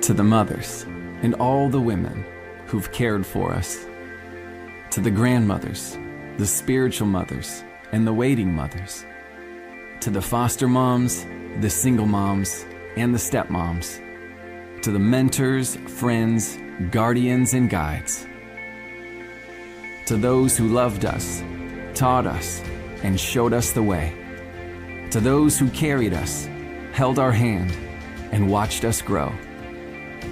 To the mothers and all the women who've cared for us. To the grandmothers, the spiritual mothers, and the waiting mothers. To the foster moms, the single moms, and the stepmoms. To the mentors, friends, guardians, and guides. To those who loved us, taught us, and showed us the way. To those who carried us, held our hand, and watched us grow.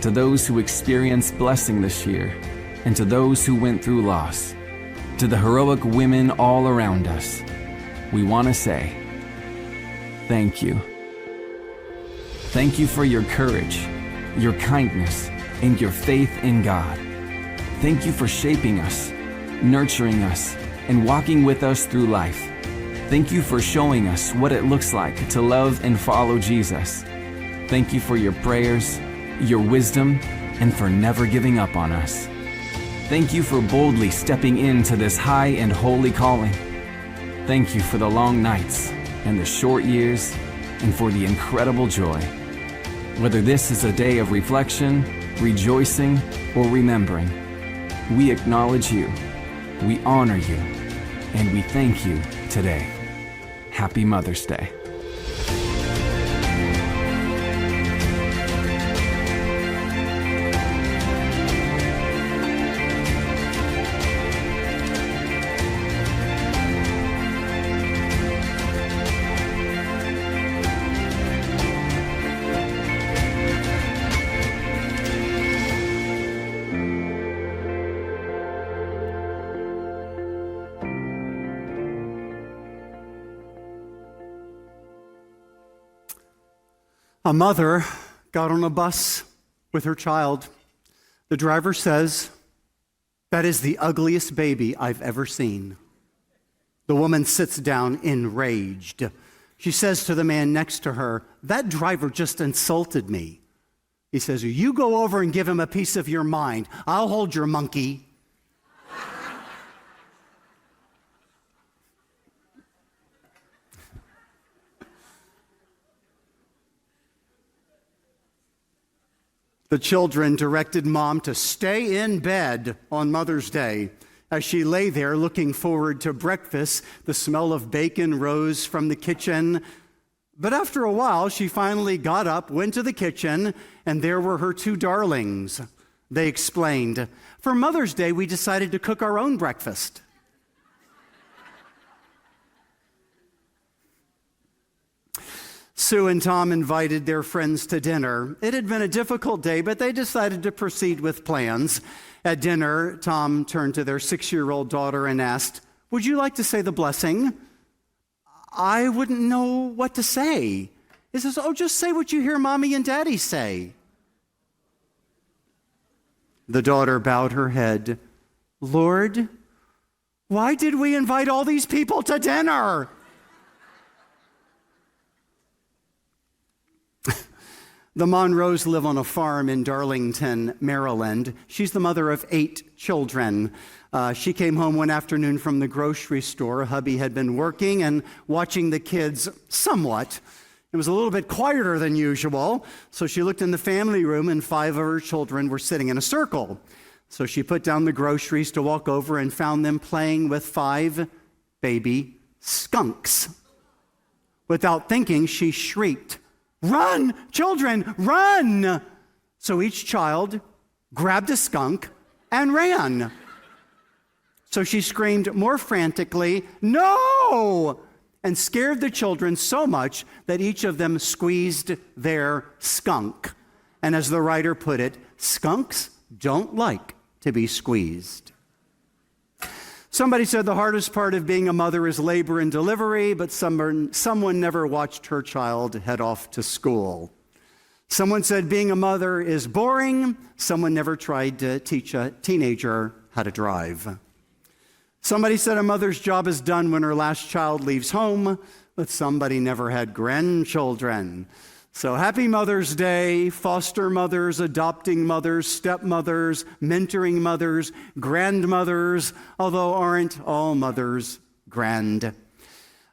To those who experienced blessing this year, and to those who went through loss. To the heroic women all around us, we want to say, thank you. Thank you for your courage, your kindness, and your faith in God. Thank you for shaping us, nurturing us, and walking with us through life. Thank you for showing us what it looks like to love and follow Jesus. Thank you for your prayers, your wisdom, and for never giving up on us. Thank you for boldly stepping into this high and holy calling. Thank you for the long nights and the short years, and for the incredible joy. Whether this is a day of reflection, rejoicing, or remembering, we acknowledge you, we honor you, and we thank you today. Happy Mother's Day. A mother got on a bus with her child. The driver says, "That is the ugliest baby I've ever seen." The woman sits down enraged. She says to the man next to her, "That driver just insulted me." He says, "You go over and give him a piece of your mind. I'll hold your monkey." The children directed Mom to stay in bed on Mother's Day. As she lay there looking forward to breakfast, the smell of bacon rose from the kitchen. But after a while, she finally got up, went to the kitchen, and there were her two darlings. They explained, "For Mother's Day, we decided to cook our own breakfast." Sue and Tom invited their friends to dinner. It had been a difficult day, but they decided to proceed with plans. At dinner, Tom turned to their 6-year-old daughter and asked, "Would you like to say the blessing?" "I wouldn't know what to say." He says, "Oh, just say what you hear Mommy and Daddy say." The daughter bowed her head. "Lord, why did we invite all these people to dinner?" The Monroes live on a farm in Darlington, Maryland. She's the mother of 8 children. She came home one afternoon from the grocery store. Hubby had been working and watching the kids somewhat. It was a little bit quieter than usual, so she looked in the family room and 5 of her children were sitting in a circle. So she put down the groceries to walk over and found them playing with 5 baby skunks. Without thinking, she shrieked, "Run, children, run!" So each child grabbed a skunk and ran. So she screamed more frantically, "No!" and scared the children so much that each of them squeezed their skunk. And as the writer put it, skunks don't like to be squeezed. Somebody said the hardest part of being a mother is labor and delivery, but someone never watched her child head off to school. Someone said being a mother is boring. Someone never tried to teach a teenager how to drive. Somebody said a mother's job is done when her last child leaves home, but somebody never had grandchildren. So happy Mother's Day, foster mothers, adopting mothers, stepmothers, mentoring mothers, grandmothers, although aren't all mothers grand.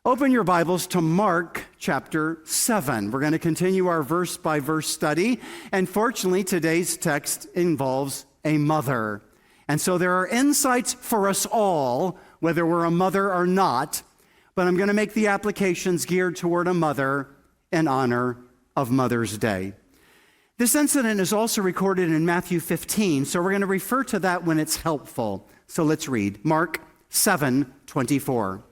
Open your Bibles to Mark chapter 7. We're going to continue our verse-by-verse study, and fortunately, today's text involves a mother. And so there are insights for us all, whether we're a mother or not, but I'm going to make the applications geared toward a mother in honor of Mother's Day. This incident is also recorded in Matthew 15, so we're going to refer to that when it's helpful. So let's read Mark 7:24.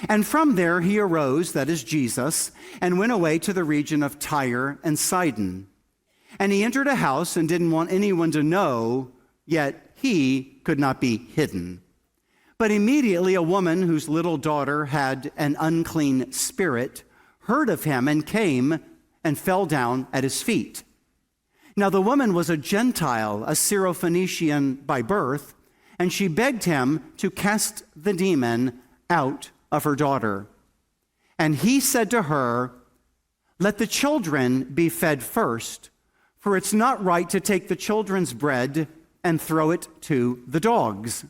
And from there he arose, that is Jesus, and went away to the region of Tyre and Sidon. And he entered a house and didn't want anyone to know, yet he could not be hidden. But immediately a woman whose little daughter had an unclean spirit heard of him and came and fell down at his feet. Now the woman was a Gentile, a Syrophoenician by birth, and she begged him to cast the demon out of her daughter. And he said to her, "Let the children be fed first, for it's not right to take the children's bread and throw it to the dogs."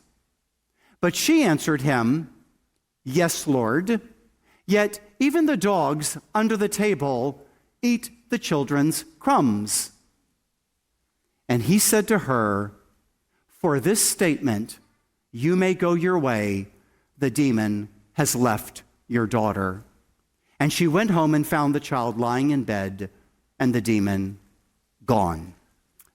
But she answered him, "Yes, Lord, yet even the dogs under the table eat the children's crumbs." And he said to her, "For this statement, you may go your way. The demon has left your daughter." And she went home and found the child lying in bed and the demon gone.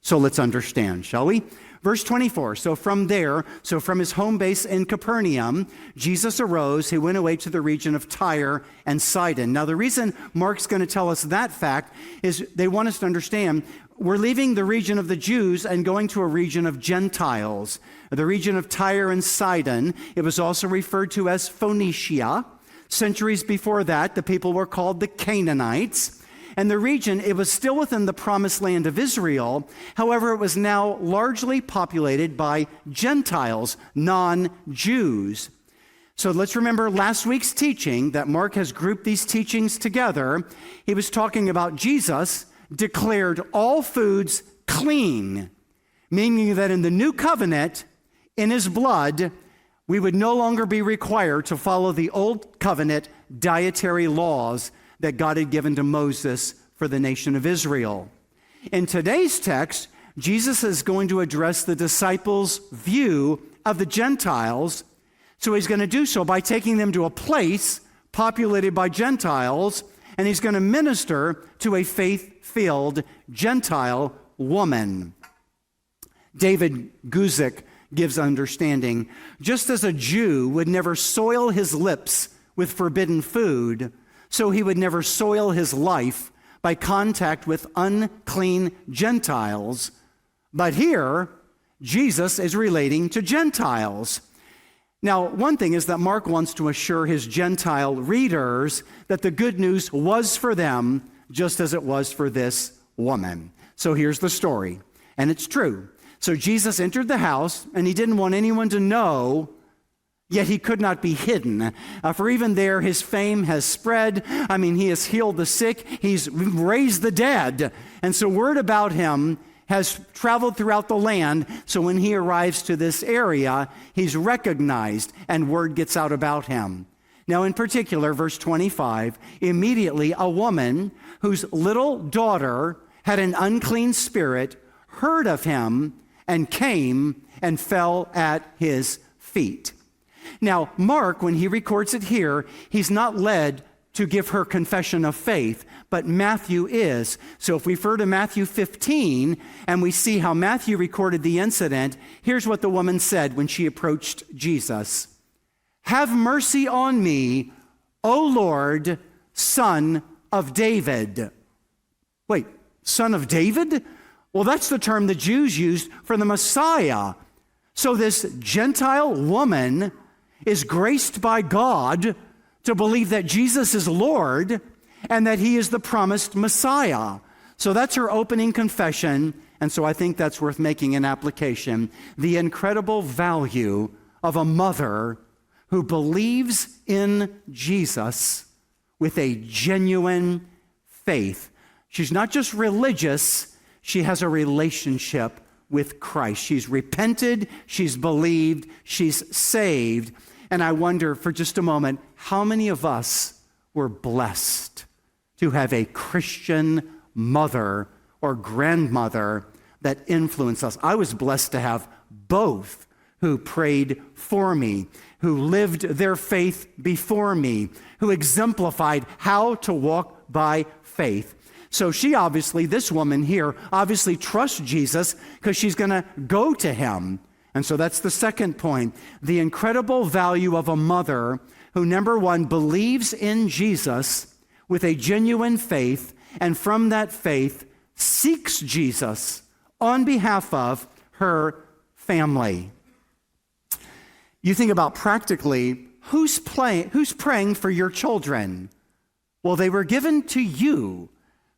So let's understand, shall we? Verse 24, so from his home base in Capernaum, Jesus arose. He went away to the region of Tyre and Sidon. Now, the reason Mark's going to tell us that fact is they want us to understand we're leaving the region of the Jews and going to a region of Gentiles. The region of Tyre and Sidon, it was also referred to as Phoenicia. Centuries before that, the people were called the Canaanites. And the region, it was still within the promised land of Israel. However, it was now largely populated by Gentiles, non-Jews. So let's remember last week's teaching that Mark has grouped these teachings together. He was talking about Jesus declared all foods clean, meaning that in the new covenant, in his blood, we would no longer be required to follow the old covenant dietary laws that God had given to Moses for the nation of Israel. In today's text, Jesus is going to address the disciples' view of the Gentiles. So he's going to do so by taking them to a place populated by Gentiles, and he's going to minister to a faith-filled Gentile woman. David Guzik gives understanding. Just as a Jew would never soil his lips with forbidden food, so he would never soil his life by contact with unclean Gentiles. But here, Jesus is relating to Gentiles. Now, one thing is that Mark wants to assure his Gentile readers that the good news was for them just as it was for this woman. So here's the story, and it's true. So Jesus entered the house, and he didn't want anyone to know, yet he could not be hidden. For even there, his fame has spread. I mean, he has healed the sick. He's raised the dead. And so word about him has traveled throughout the land. So when he arrives to this area, he's recognized and word gets out about him. Now, in particular, verse 25, immediately a woman whose little daughter had an unclean spirit heard of him and came and fell at his feet. Now, Mark, when he records it here, he's not led to give her confession of faith, but Matthew is. So if we refer to Matthew 15 and we see how Matthew recorded the incident, here's what the woman said when she approached Jesus. "Have mercy on me, O Lord, Son of David." Wait, Son of David? Well, that's the term the Jews used for the Messiah. So this Gentile woman is graced by God to believe that Jesus is Lord and that he is the promised Messiah. So that's her opening confession, and so I think that's worth making an application. The incredible value of a mother who believes in Jesus with a genuine faith. She's not just religious, she has a relationship with Christ. She's repented, she's believed, she's saved. And I wonder for just a moment, how many of us were blessed to have a Christian mother or grandmother that influenced us? I was blessed to have both who prayed for me, who lived their faith before me, who exemplified how to walk by faith. So this woman here, obviously trusts Jesus because she's going to go to him. And so that's the second point, the incredible value of a mother who, number one, believes in Jesus with a genuine faith, and from that faith seeks Jesus on behalf of her family. You think about practically, who's praying for your children? Well, they were given to you.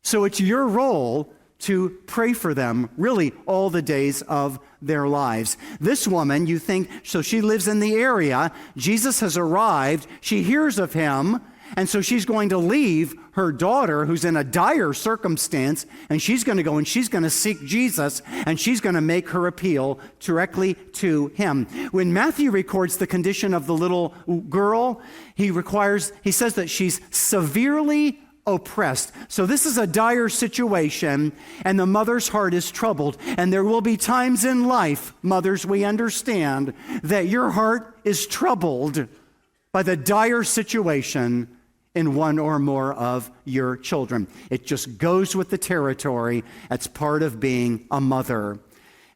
So it's your role to pray for them really all the days of their lives. This woman, you think, so she lives in the area. Jesus has arrived. She hears of him. And so she's going to leave her daughter, who's in a dire circumstance, and she's going to go and she's going to seek Jesus, and she's going to make her appeal directly to him. When Matthew records the condition of the little girl, he says that she's severely oppressed. So this is a dire situation, and the mother's heart is troubled. And there will be times in life, mothers, we understand, that your heart is troubled by the dire situation in one or more of your children. It just goes with the territory. That's part of being a mother.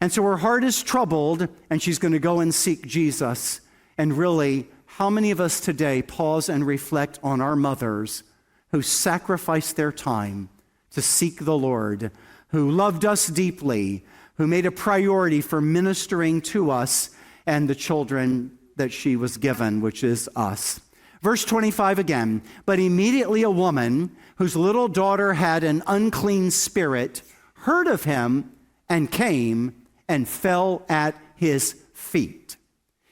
And so her heart is troubled, and she's going to go and seek Jesus. And really, how many of us today pause and reflect on our mothers who sacrificed their time to seek the Lord, who loved us deeply, who made a priority for ministering to us and the children that she was given, which is us. Verse 25 again, but immediately a woman whose little daughter had an unclean spirit heard of him and came and fell at his feet.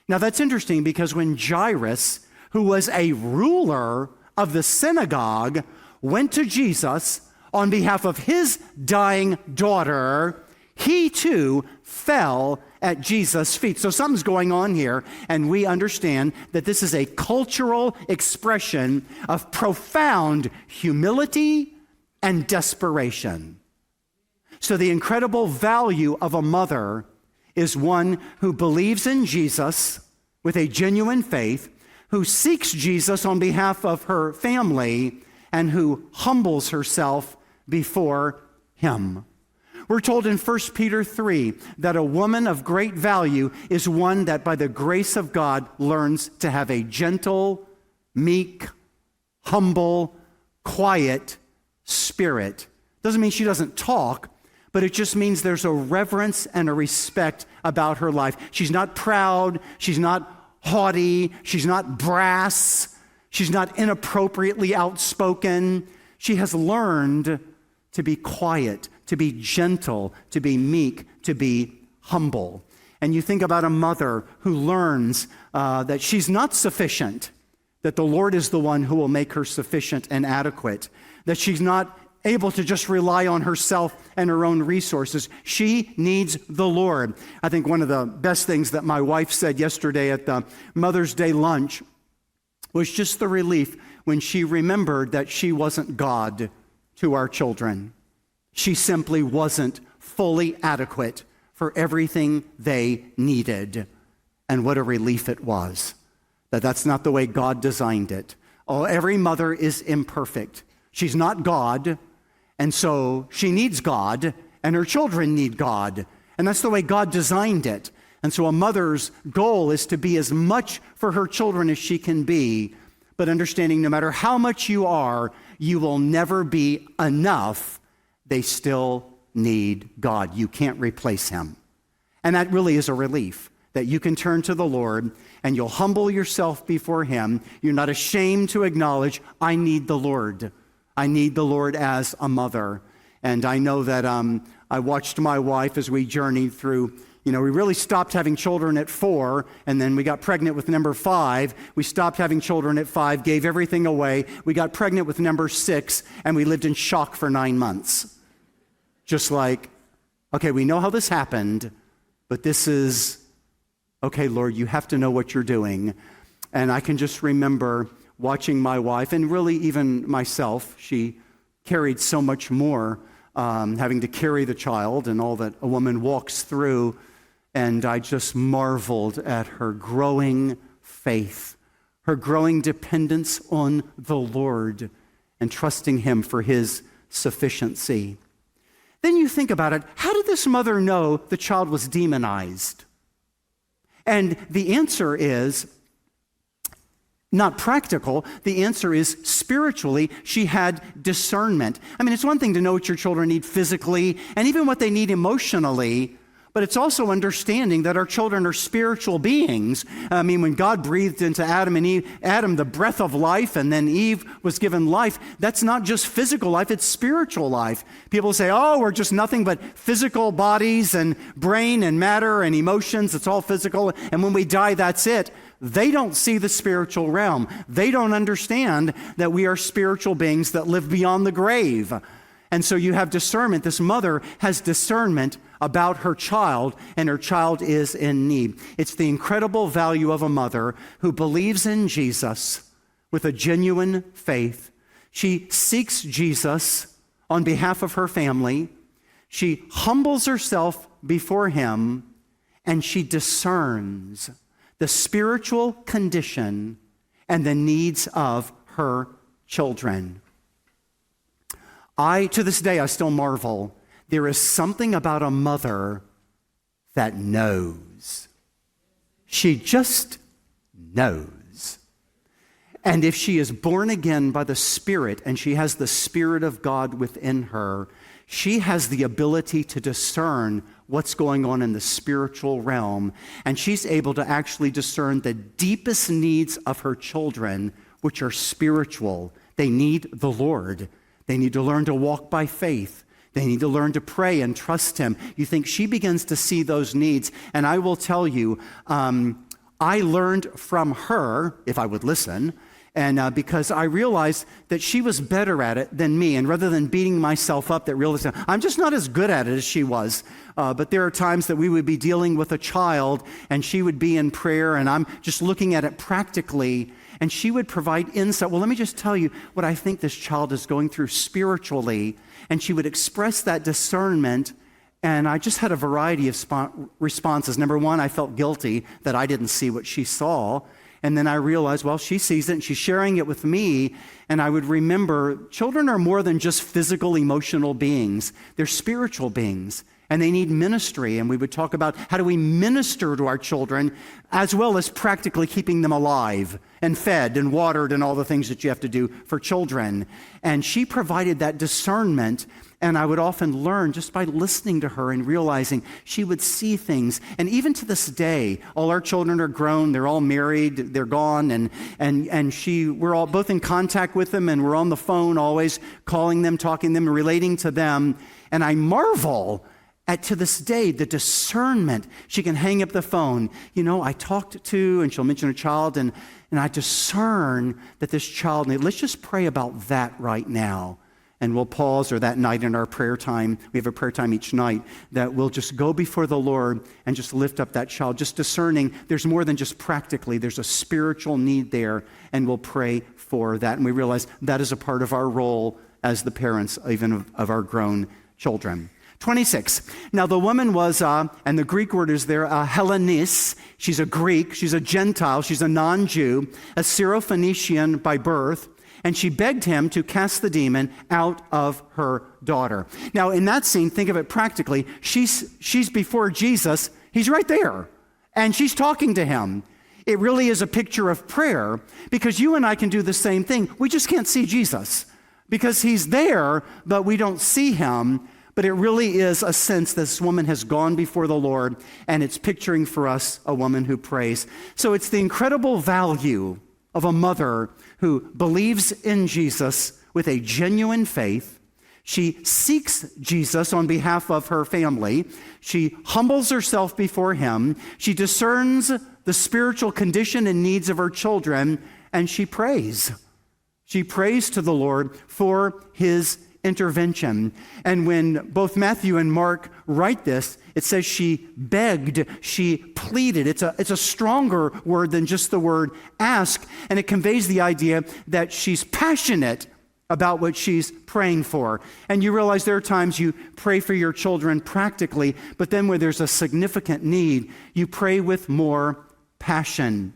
Now that's interesting because when Jairus, who was a ruler of the synagogue, went to Jesus on behalf of his dying daughter, he too fell at Jesus' feet. So something's going on here, and we understand that this is a cultural expression of profound humility and desperation. So the incredible value of a mother is one who believes in Jesus with a genuine faith, who seeks Jesus on behalf of her family, and who humbles herself before him. We're told in 1 Peter 3 that a woman of great value is one that by the grace of God learns to have a gentle, meek, humble, quiet spirit. Doesn't mean she doesn't talk, but it just means there's a reverence and a respect about her life. She's not proud, she's not haughty, she's not brass, she's not inappropriately outspoken. She has learned to be quiet, to be gentle, to be meek, to be humble. And you think about a mother who learns that she's not sufficient, that the Lord is the one who will make her sufficient and adequate, that she's not able to just rely on herself and her own resources. She needs the Lord. I think one of the best things that my wife said yesterday at the Mother's Day lunch was just the relief when she remembered that she wasn't God to our children. She simply wasn't fully adequate for everything they needed. And what a relief it was that that's not the way God designed it. Oh, every mother is imperfect. She's not God, and so she needs God, and her children need God. And that's the way God designed it. And so a mother's goal is to be as much for her children as she can be, but understanding no matter how much you are, you will never be enough. They still need God. You can't replace him. And that really is a relief, that you can turn to the Lord and you'll humble yourself before him. You're not ashamed to acknowledge, I need the Lord. I need the Lord as a mother. And I know that I watched my wife as we journeyed through. We really stopped having children at 4, and then we got pregnant with number 5. We stopped having children at 5, gave everything away. We got pregnant with number 6, and we lived in shock for 9 months. Just like, okay, we know how this happened, but this is, okay, Lord, you have to know what you're doing. And I can just remember watching my wife, and really even myself. She carried so much more, having to carry the child and all that a woman walks through. And I just marveled at her growing faith, her growing dependence on the Lord, and trusting Him for His sufficiency. Then you think about it, how did this mother know the child was demonized? And the answer is not practical. The answer is spiritually, she had discernment. I mean, it's one thing to know what your children need physically and even what they need emotionally, but it's also understanding that our children are spiritual beings. I mean, when God breathed into Adam and Eve, Adam the breath of life, and then Eve was given life, that's not just physical life, it's spiritual life. People say, oh, we're just nothing but physical bodies and brain and matter and emotions. It's all physical. And when we die, that's it. They don't see the spiritual realm. They don't understand that we are spiritual beings that live beyond the grave. And so you have discernment. This mother has discernment about her child, and her child is in need. It's the incredible value of a mother who believes in Jesus with a genuine faith. She seeks Jesus on behalf of her family. She humbles herself before Him, and she discerns the spiritual condition and the needs of her children. To this day, I still marvel. There is something about a mother that knows. She just knows. And if she is born again by the Spirit and she has the Spirit of God within her, she has the ability to discern what's going on in the spiritual realm. And she's able to actually discern the deepest needs of her children, which are spiritual. They need the Lord. They need to learn to walk by faith. They need to learn to pray and trust Him. You think she begins to see those needs. And I will tell you, I learned from her, if I would listen, and because I realized that she was better at it than me. And rather than beating myself up, that realized I'm just not as good at it as she was. But there are times that we would be dealing with a child and she would be in prayer and I'm just looking at it practically. And she would provide insight. Well, let me just tell you what I think this child is going through spiritually. And she would express that discernment. And I just had a variety of responses. Number one, I felt guilty that I didn't see what she saw. And then I realized, well, she sees it and she's sharing it with me. And I would remember, children are more than just physical, emotional beings. They're spiritual beings. And they need ministry. And we would talk about how do we minister to our children, as well as practically keeping them alive and fed and watered and all the things that you have to do for children. And she provided that discernment. And I would often learn just by listening to her and realizing she would see things. And even to this day, all our children are grown. They're all married. They're gone. And we're all both in contact with them. And we're on the phone always calling them, talking to them, relating to them. And I marvel at, to this day, the discernment. She can hang up the phone. You know, I talked to, and she'll mention a child, and I discern that this child, let's just pray about that right now. And we'll pause, or that night in our prayer time, we have a prayer time each night, that we'll just go before the Lord and just lift up that child, just discerning there's more than just practically, there's a spiritual need there, and we'll pray for that. And we realize that is a part of our role as the parents, even of our grown children. 26. Now the woman was, and the Greek word is there, a Hellenis. She's a Greek, she's a Gentile, she's a non-Jew, a Syrophoenician by birth. And she begged him to cast the demon out of her daughter. Now, in that scene, think of it practically. She's before Jesus. He's right there. And she's talking to him. It really is a picture of prayer, because you and I can do the same thing. We just can't see Jesus because He's there, but we don't see Him. But it really is a sense this woman has gone before the Lord, and it's picturing for us a woman who prays. So it's the incredible value of a mother who believes in Jesus with a genuine faith. She seeks Jesus on behalf of her family. She humbles herself before Him. She discerns the spiritual condition and needs of her children, and she prays. She prays to the Lord for His intervention. And when both Matthew and Mark write this, it says she begged, she pleaded. It's a stronger word than just the word ask, and it conveys the idea that she's passionate about what she's praying for. And you realize there are times you pray for your children practically, but then where there's a significant need, you pray with more passion.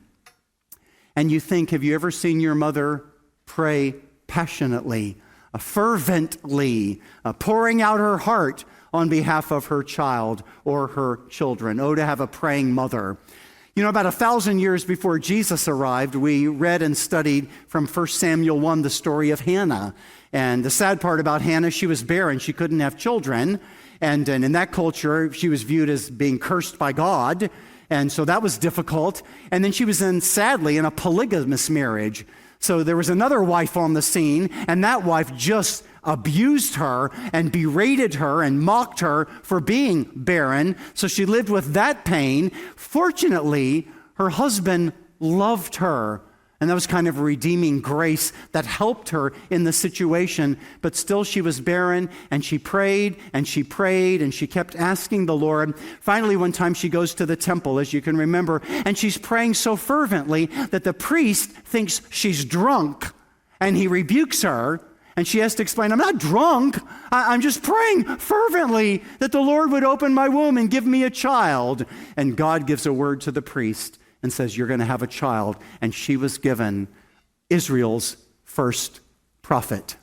And you think, have you ever seen your mother pray passionately, fervently, pouring out her heart on behalf of her child or her children? Oh, to have a praying mother. You know, about 1,000 years before Jesus arrived, we read and studied from 1 Samuel 1 the story of Hannah. And the sad part about Hannah, she was barren. She couldn't have children. And in that culture, she was viewed as being cursed by God. And so that was difficult. And then she was sadly, in a polygamous marriage. So there was another wife on the scene, and that wife just abused her and berated her and mocked her for being barren. So she lived with that pain. Fortunately, her husband loved her, and that was kind of a redeeming grace that helped her in the situation. But still she was barren, and she prayed and she prayed and she kept asking the Lord. Finally, one time she goes to the temple, as you can remember, and she's praying so fervently that the priest thinks she's drunk, and he rebukes her. And she has to explain, I'm not drunk. I'm just praying fervently that the Lord would open my womb and give me a child. And God gives a word to the priest and says, you're going to have a child. And she was given Israel's first prophet.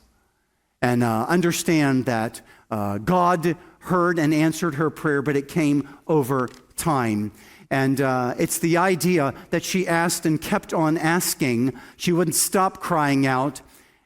And understand that God heard and answered her prayer, but it came over time. And it's the idea that she asked and kept on asking. She wouldn't stop crying out.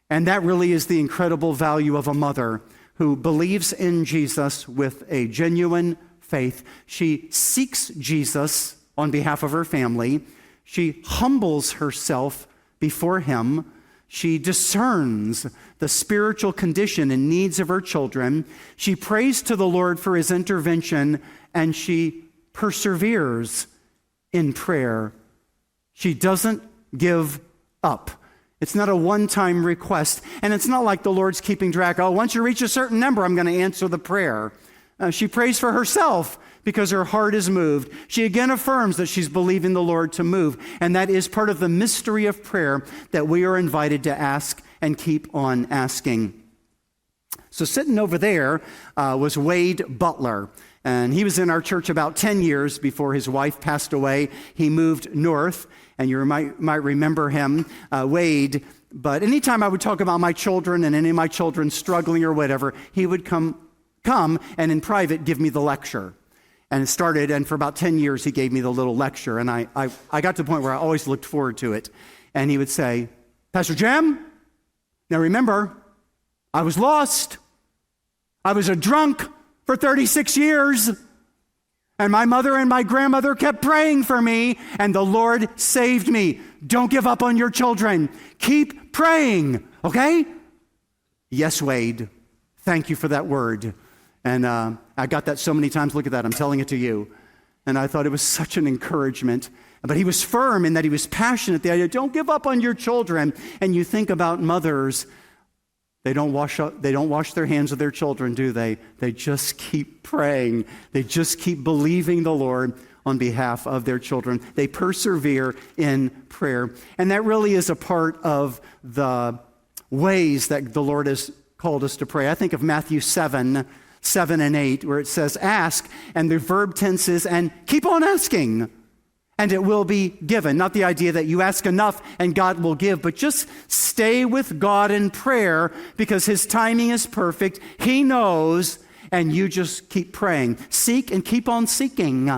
And that really is the incredible value of a mother who believes in Jesus with a genuine faith. She seeks Jesus on behalf of her family. She humbles herself before him. She discerns the spiritual condition and needs of her children. She prays to the Lord for his intervention, and she perseveres in prayer. She doesn't give up. It's not a one-time request, and it's not like the Lord's keeping track. Oh, once you reach a certain number, I'm going to answer the prayer. She prays for herself because her heart is moved. She again affirms that she's believing the Lord to move, and that is part of the mystery of prayer that we are invited to ask and keep on asking. So sitting over there was Wade Butler. And he was in our church about 10 years before his wife passed away. He moved north, and you might remember him, Wade. But anytime I would talk about my children and any of my children struggling or whatever, he would come and in private give me the lecture. And it started, and for about 10 years he gave me the little lecture. And I got to the point where I always looked forward to it. And he would say, Pastor Jim, now remember, I was lost. I was a drunk for 36 years, and my mother and my grandmother kept praying for me, and the Lord saved me. Don't give up on your children. Keep praying, okay? Yes, Wade. Thank you for that word. And I got that so many times. Look at that. I'm telling it to you. And I thought it was such an encouragement. But he was firm in that he was passionate. The idea, don't give up on your children. And you think about mothers. They don't wash their hands of their children, do they? They just keep praying. They just keep believing the Lord on behalf of their children. They persevere in prayer. And that really is a part of the ways that the Lord has called us to pray. I think of Matthew 7 and 8, where it says, ask, and the verb tense is, and keep on asking, and it will be given. Not the idea that you ask enough and God will give, but just stay with God in prayer because his timing is perfect. He knows, and you just keep praying. Seek and keep on seeking,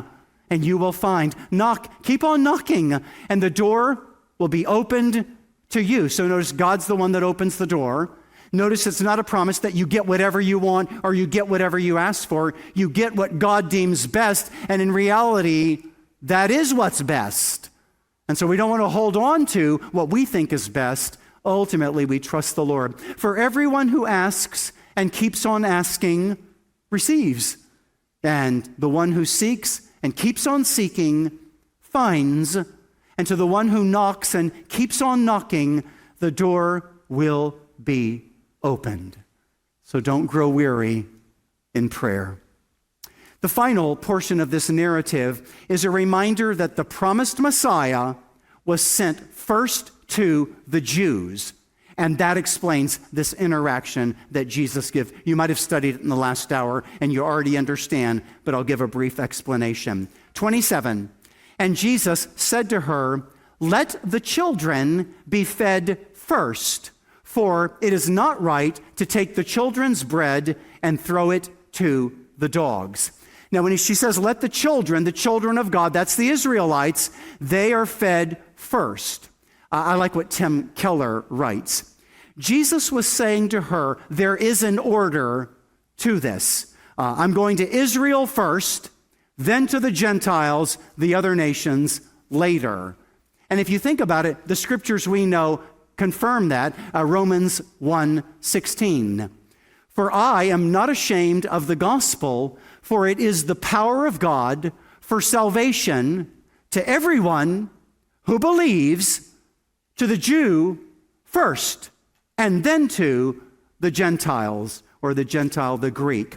and you will find. Knock, keep on knocking, and the door will be opened to you. So notice God's the one that opens the door. Notice it's not a promise that you get whatever you want or you get whatever you ask for. You get what God deems best, and in reality, that is what's best. And so we don't want to hold on to what we think is best. Ultimately, we trust the Lord. For everyone who asks and keeps on asking receives. And the one who seeks and keeps on seeking finds. And to the one who knocks and keeps on knocking, the door will be opened. So don't grow weary in prayer. The final portion of this narrative is a reminder that the promised Messiah was sent first to the Jews. And that explains this interaction that Jesus gives. You might have studied it in the last hour and you already understand, but I'll give a brief explanation. 27, and Jesus said to her, "Let the children be fed first, for it is not right to take the children's bread and throw it to the dogs." Now, when she says, let the children of God, that's the Israelites, they are fed first. I like what Tim Keller writes. Jesus was saying to her, there is an order to this. I'm going to Israel first, then to the Gentiles, the other nations later. And if you think about it, the scriptures we know confirm that. Romans 1:16. For I am not ashamed of the gospel, for it is the power of God for salvation to everyone who believes, to the Jew first, and then to the Gentiles, or the Gentile, the Greek.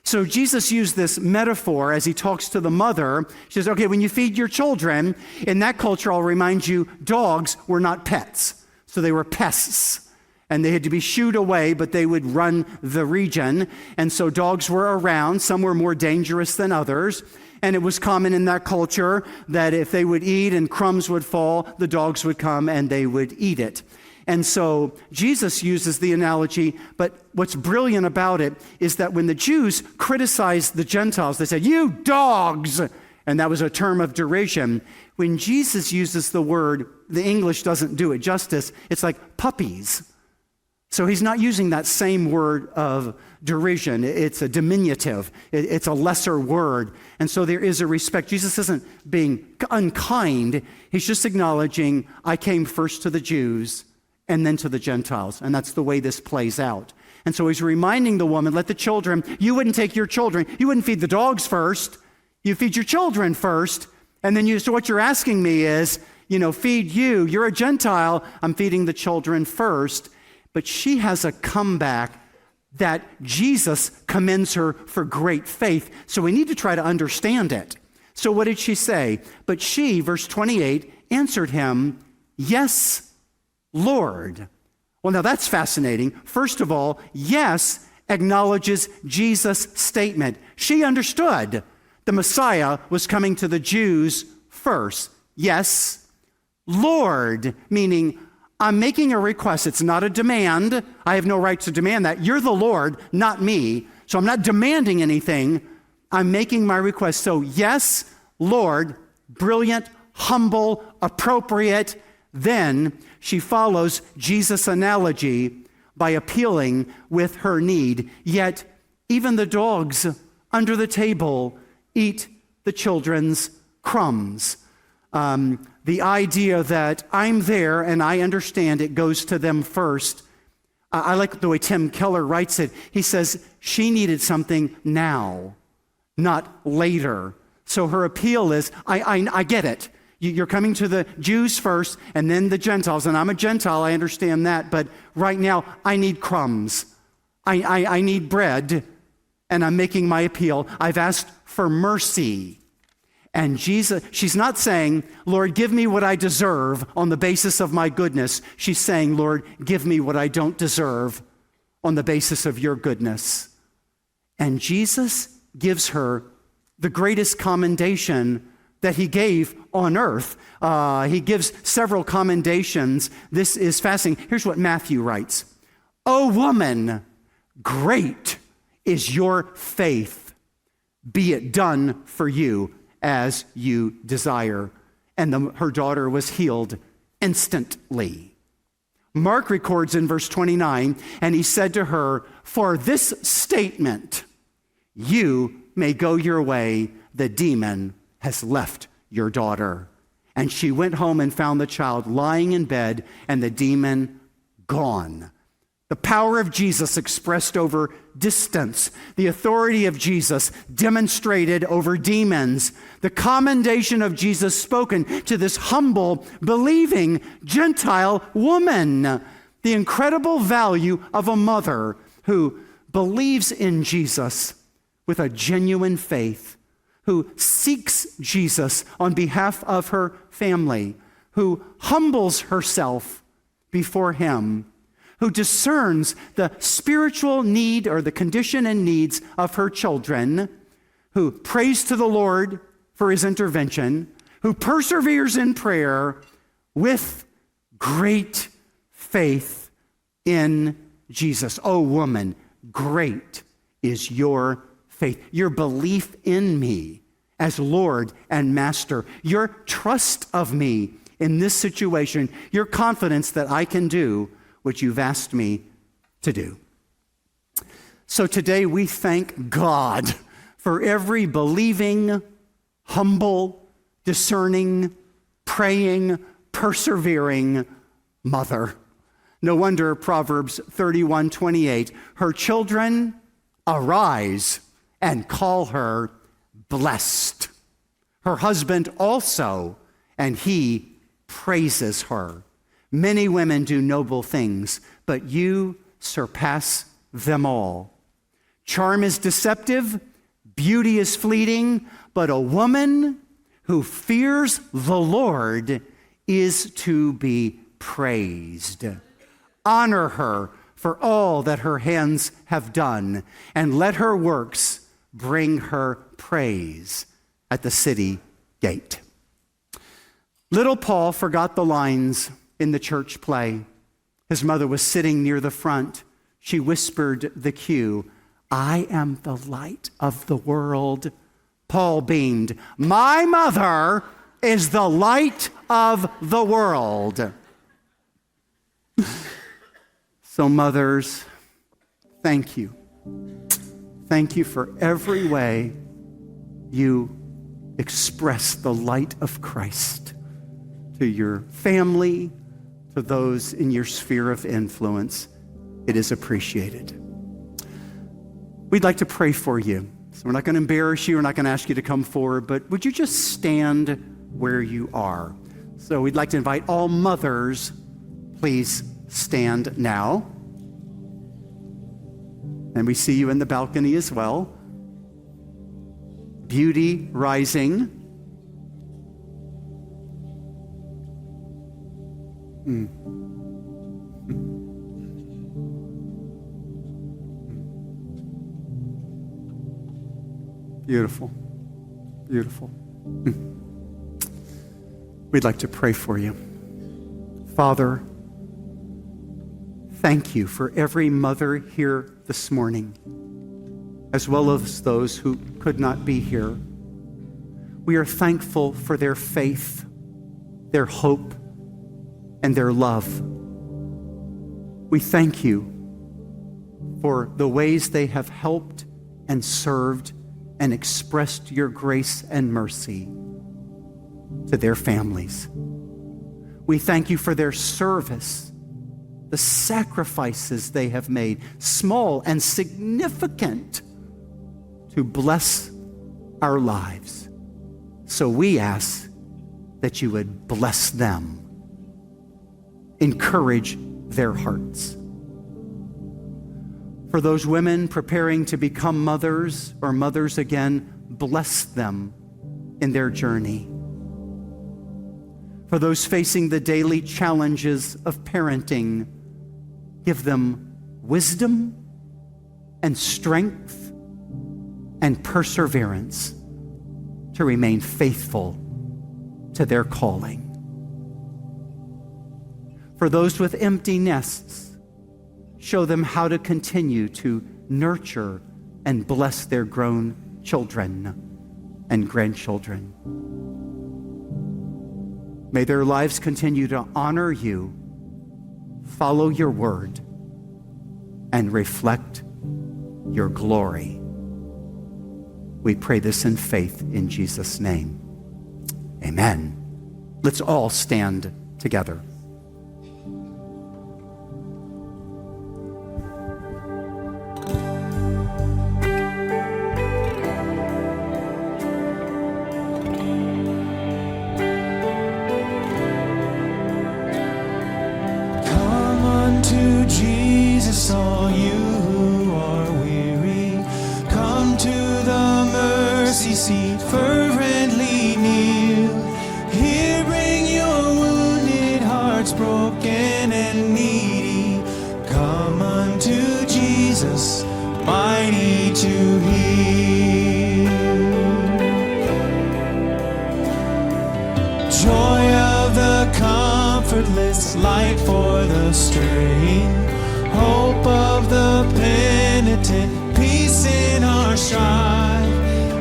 So Jesus used this metaphor as he talks to the mother. She says, okay, when you feed your children, in that culture, I'll remind you, dogs were not pets. So they were pests. And they had to be shooed away, but they would run the region. And so dogs were around. Some were more dangerous than others. And it was common in that culture that if they would eat and crumbs would fall, the dogs would come and they would eat it. And so Jesus uses the analogy, but what's brilliant about it is that when the Jews criticized the Gentiles, they said, "You dogs!" And that was a term of derision. When Jesus uses the word, the English doesn't do it justice. It's like puppies. So he's not using that same word of derision. It's a diminutive. It's a lesser word. And so there is a respect. Jesus isn't being unkind. He's just acknowledging, I came first to the Jews and then to the Gentiles. And that's the way this plays out. And so he's reminding the woman, let the children, you wouldn't take your children, you wouldn't feed the dogs first. You feed your children first. And then so what you're asking me is, feed you. You're a Gentile. I'm feeding the children first. But she has a comeback that Jesus commends her for great faith. So we need to try to understand it. So what did she say? But she, verse 28, answered him, "Yes, Lord." Well, now that's fascinating. First of all, yes acknowledges Jesus' statement. She understood the Messiah was coming to the Jews first. Yes, Lord, meaning I'm making a request. It's not a demand. I have no right to demand that. You're the Lord, not me. So I'm not demanding anything. I'm making my request. So yes, Lord, brilliant, humble, appropriate. Then she follows Jesus' analogy by appealing with her need. Yet even the dogs under the table eat the children's crumbs. The idea that I'm there and I understand it goes to them first. I like the way Tim Keller writes it. He says she needed something now, not later. So her appeal is, I get it. You're coming to the Jews first and then the Gentiles. And I'm a Gentile, I understand that. But right now, I need crumbs. I need bread. And I'm making my appeal. I've asked for mercy. And Jesus, she's not saying, Lord, give me what I deserve on the basis of my goodness. She's saying, Lord, give me what I don't deserve on the basis of your goodness. And Jesus gives her the greatest commendation that he gave on earth. He gives several commendations. This is fascinating. Here's what Matthew writes. "O woman, great is your faith. Be it done for you as you desire." And her daughter was healed instantly. Mark records in verse 29, and he said to her, "For this statement, you may go your way. The demon has left your daughter." And she went home and found the child lying in bed and the demon gone. The power of Jesus expressed over distance. The authority of Jesus demonstrated over demons. The commendation of Jesus spoken to this humble, believing Gentile woman. The incredible value of a mother who believes in Jesus with a genuine faith, who seeks Jesus on behalf of her family, who humbles herself before him, who discerns the spiritual need or the condition and needs of her children, who prays to the Lord for his intervention, who perseveres in prayer with great faith in Jesus. Oh, woman, great is your faith, your belief in me as Lord and Master, your trust of me in this situation, your confidence that I can do what you've asked me to do. So today we thank God for every believing, humble, discerning, praying, persevering mother. No wonder Proverbs 31:28, her children arise and call her blessed. Her husband also, and he praises her. Many women do noble things, but you surpass them all. Charm is deceptive, beauty is fleeting, but a woman who fears the Lord is to be praised. Honor her for all that her hands have done, and let her works bring her praise at the city gate. Little Paul forgot the lines in the church play. His mother was sitting near the front. She whispered the cue, "I am the light of the world." Paul beamed, "My mother is the light of the world." So mothers, thank you. Thank you for every way you express the light of Christ to your family, to those in your sphere of influence. It is appreciated. We'd like to pray for you. So we're not going to embarrass you. We're not going to ask you to come forward, but would you just stand where you are? So we'd like to invite all mothers, please stand now. And we see you in the balcony as well. Beauty rising. Beautiful. Beautiful. We'd like to pray for you. Father, thank you for every mother here this morning, as well as those who could not be here. We are thankful for their faith, their hope, and their love. We thank you for the ways they have helped and served and expressed your grace and mercy to their families. We thank you for their service, the sacrifices they have made, small and significant, to bless our lives. So we ask that you would bless them, encourage their hearts. For those women preparing to become mothers or mothers again, bless them in their journey. For those facing the daily challenges of parenting, give them wisdom and strength and perseverance to remain faithful to their calling. For those with empty nests, show them how to continue to nurture and bless their grown children and grandchildren. May their lives continue to honor you, follow your word, and reflect your glory. We pray this in faith in Jesus' name. Amen. Let's all stand together. Come unto Jesus, all you who are weary. seat, fervently kneel. Here bring your wounded hearts, broken and needy. Come unto Jesus, mighty to heal. Joy of the comfortless, light for the straying, hope of the penitent, peace in our strife.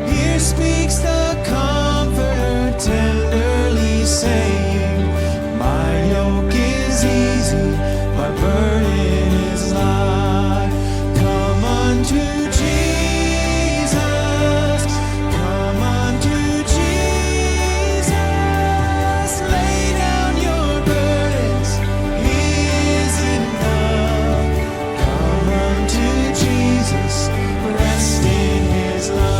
Here speaks the Comforter, tenderly saying, my yoke is easy, my burden is light. Come unto Jesus, come unto Jesus. Lay down your burdens, He is enough. Come unto Jesus, rest in His love.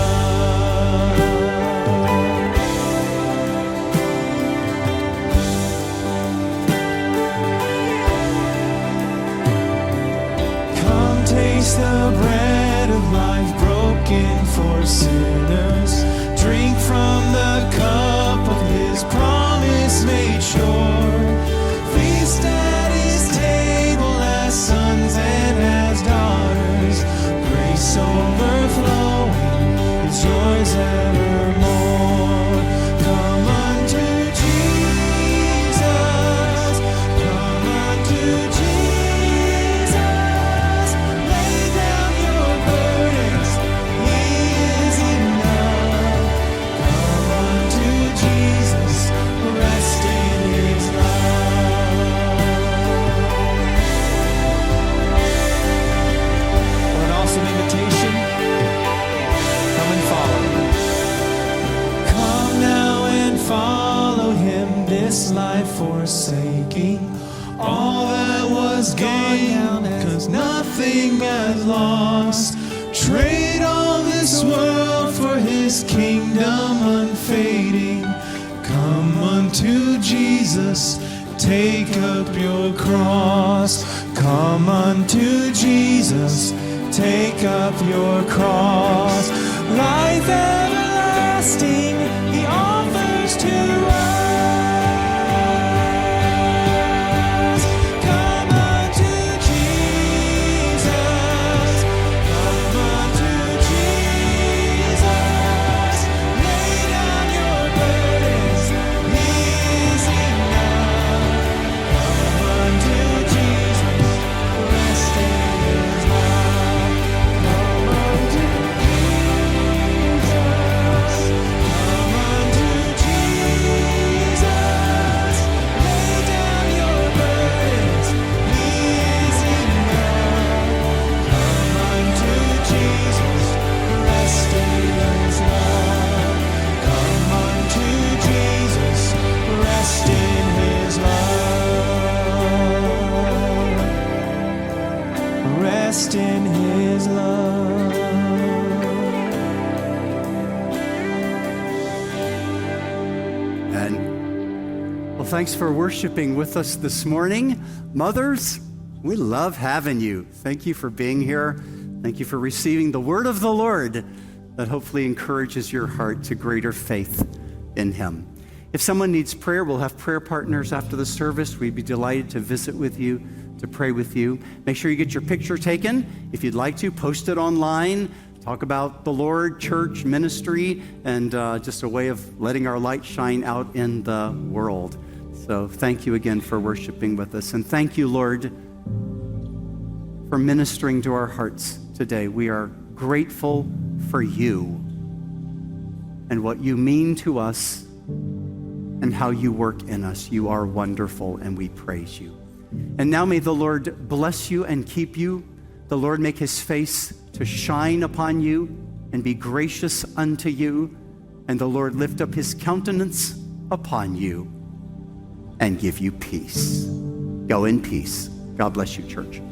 Come taste the bread of life, broken for sinners. Drink from the cup of His promise made sure. Feast at His table as sons and as daughters. Grace overflowing is yours evermore. Come unto Jesus, come unto Jesus. Lay down your burdens, He is enough. Come unto Jesus, rest in His love. An awesome invitation. Come and follow. Come now and follow Him, this life forsaking. All that was gained, 'cause nothing but loss. Trade all this world for His kingdom unfading. Come unto Jesus, take up your cross. Come unto Jesus, take up your cross. Life everlasting He offers to us. Come unto Jesus, come unto Jesus. Lay down your burdens, He is enough. Come unto Jesus, rest in His love. Come unto Jesus, come unto Jesus. Lay down your burdens, He is enough. Come unto Jesus, rest in His love. Come unto Jesus, rest in His love. Rest in His love. And well, thanks for worshiping with us this morning. Mothers, we love having you. Thank you for being here. Thank you for receiving the word of the Lord that hopefully encourages your heart to greater faith in Him. If someone needs prayer, we'll have prayer partners after the service. We'd be delighted to visit with you, to pray with you. Make sure you get your picture taken. If you'd like to, post it online. Talk about the Lord, church, ministry, and just a way of letting our light shine out in the world. So thank you again for worshiping with us. And thank you, Lord, for ministering to our hearts today. We are grateful for you and what you mean to us and how you work in us. You are wonderful, and we praise you. And now may the Lord bless you and keep you. The Lord make His face to shine upon you and be gracious unto you. And the Lord lift up His countenance upon you and give you peace. Go in peace. God bless you, church.